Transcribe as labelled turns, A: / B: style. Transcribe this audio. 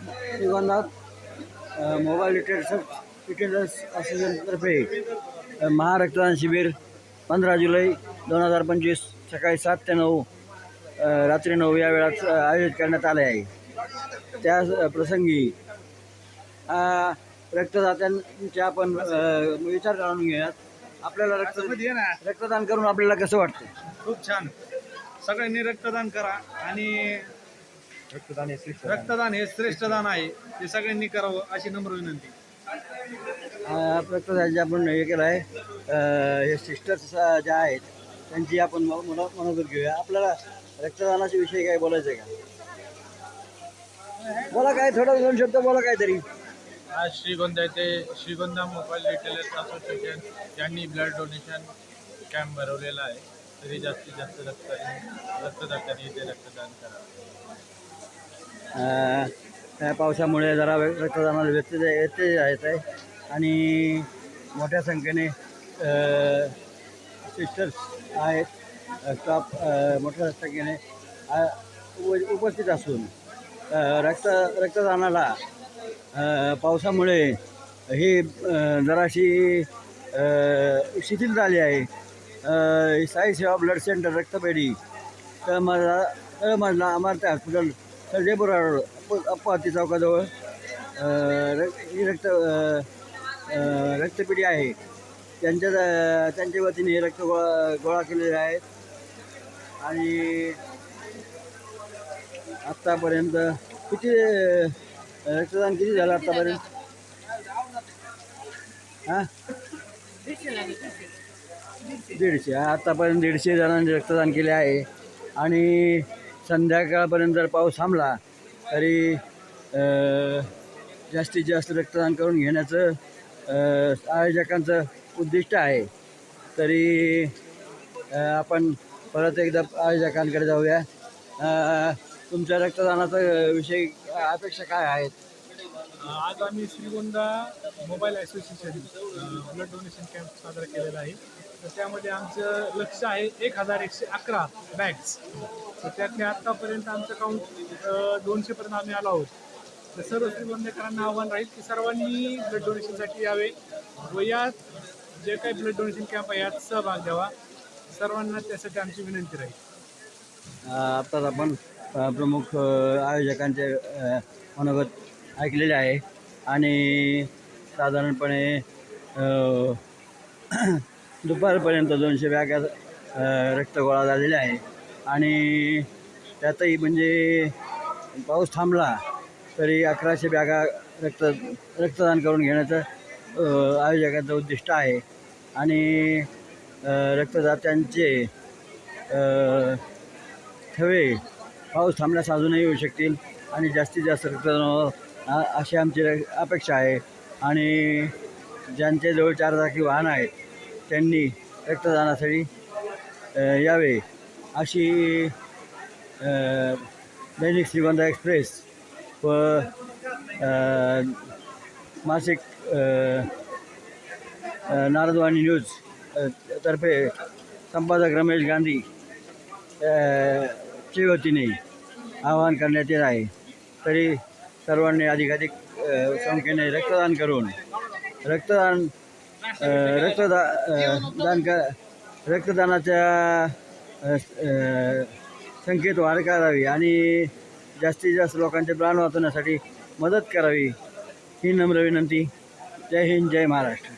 A: Shrigonda mobile details असोसिएशनतर्फे महारक्तदान शिबिर 15 जुलै 2025 सकाळी 7 ते 9 रात्री 9 या वेळात आयोजित करण्यात आले आहे. त्या प्रसंगी रक्तदात्यांचे आपण विचार जाणून घेऊयात. आपल्याला रक्तदान करून आपल्याला कसं वाटतं?
B: खूप छान. सगळ्यांनी रक्तदान करा आणि रक्तदान हे श्रेष्ठ दान आहे, ते सगळ्यांनी करावं अशी नम्र विनंती.
A: रक्तदान आपण हे केलं आहे, हे सिस्टर्स ज्या आहेत त्यांची आपण मनोगत घेऊया. आपल्याला रक्तदानाच्या विषयी काय बोलायचं आहे का? बोला, काय थोडं 2 शब्द बोला काहीतरी.
B: आज श्रीगोंदा येथे श्रीगोंदा मोबाईल रिटेलर्स असोसिएशन यांनी ब्लड डोनेशन कॅम्प भरवलेला आहे. तरी जास्तीत जास्त रक्तदात्यांनी इथे रक्तदान करावे.
A: पावसामुळे जरा रक्तदानाला व्यत्यय येत आहे आणि मोठ्या संख्येने सिस्टर्स आहेत, स्टाफ मोठ्या संख्येने उपस्थित असून रक्तदानाला पावसामुळे ही जराशी शिथिल झाली आहे. साई सेवा ब्लड सेंटर रक्तपेढी तळमजला अमर्त्य हॉस्पिटल सर्जेपुर अपवाती चौकाजवळ ही रक्तपेढी आहे. त्यांच्या वतीने हे रक्त गोळा केलेले आहेत आणि आत्तापर्यंत किती रक्तदान किती झालं आत्तापर्यंत? 150. आत्तापर्यंत 150 जणांनी रक्तदान केले आहे आणि संध्याकाळपर्यंत जर पाऊस थांबला तरी जास्तीत जास्त रक्तदान करून घेण्याचं आयोजकांचं उद्दिष्ट आहे. तरी आपण परत एकदा आयोजकांकडे जाऊया. तुमच्या रक्तदानाचा विषय अपेक्षा काय आहेत?
B: आज आम्ही Shrigonda mobile association blood donation camp साजरा केलेला आहे. तर त्यामध्ये आमचं लक्ष आहे 1111 बॅग्स. तर त्यातल्या आत्तापर्यंत आमचं काउंट 200पर्यंत आम्ही आलो आहोत. तर सर्व श्रीगोंदेकरांना आव्हान राहील की सर्वांनी ब्लड डोनेशनसाठी यावे व यात जे काही ब्लड डोनेशन कॅम्प आहे यात सहभाग द्यावा. सर्वांना त्यासाठी आमची विनंती राहील.
A: आत्ताच आपण प्रमुख आयोजकांचे मनोगत ऐकलेले आहे आणि साधारणपणे दुपारपर्यंत 200 बॅगा रक्त गोळा झालेले आहे आणि त्यातही म्हणजे पाऊस थांबला तरी 1100 बॅगा रक्तदान करून घेण्याचं आयोजकांचं उद्दिष्ट आहे आणि रक्तदात्यांचे थवे पाऊस थांबल्यास अजूनही येऊ शकतील आणि जास्तीत जास्त रक्तदान अशी आमची अपेक्षा आहे. आणि ज्यांच्याजवळ 4 चाकी वाहन आहेत त्यांनी रक्तदानासाठी यावे अशी दैनिक श्रीगोंदा एक्सप्रेस व मासिक नारदवाणी न्यूज तर्फे संपादक रमेश गांधी च्या वतीने आवाहन करण्यात येत आहे. तरी सर्वांनी अधिकाधिक संख्येने रक्तदान करून रक्तदानाच्या संख्येत वाढ करावी आणि जास्तीत जास्त लोकांचे प्राण वाचवण्यासाठी मदत करावी ही नम्र विनंती. जय हिंद, जय महाराष्ट्र.